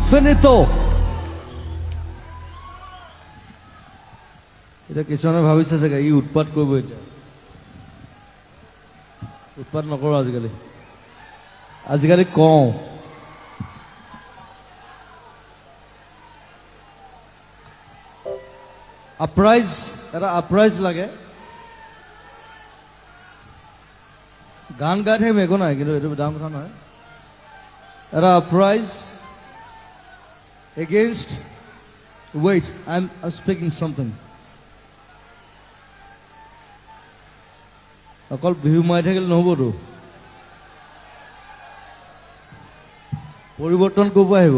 Finito. এটা কিছুমানে ভাবিছে চাগে ই উৎপাত কৰিব এতিয়া উৎপাত নকৰো আজিকালি কওঁ আপ্ৰাইজ লাগে গান গাই থাকিম একো নাই কিন্তু এইটো ডাঙৰ কথা নহয় এটা appraise against wait I am speaking something অকল বিহু মাৰি থাকিলে নহবতো পৰিৱৰ্তন কৰিব আহিব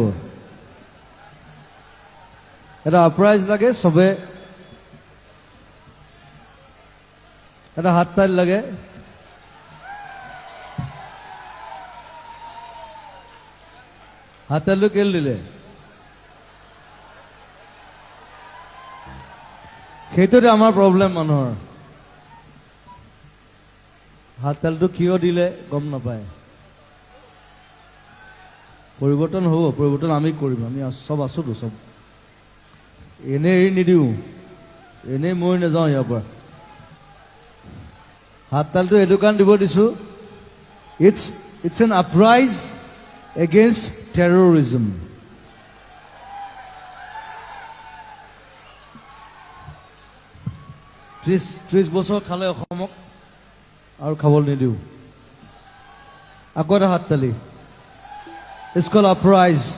এটা আপ্ৰাইজ লাগে সবে এটা হাত তালি লাগে হাত তালিটো কেলে দিলে সেইটোতে আমাৰ প্ৰব্লেম মানুহৰ হাত তালিটো কিয় দিলে গম নাপায় পৰিৱৰ্তন হ'ব পৰিৱৰ্তন আমি কৰিম আমি সব আছোতো সব এনে এৰি নিদিওঁ এনে মই নাযাওঁ ইয়াৰ পৰা হাত তালিটো এইটো কাৰণ দিব দিছো ইটছ এন আপৰাইজ এগেইনষ্ট টেৰৰিজম ত্ৰিশ বছৰ খালে অসমক আৰু খাবলৈ নিদিওঁ আকৌ এটা হাত তালি It's called uprise.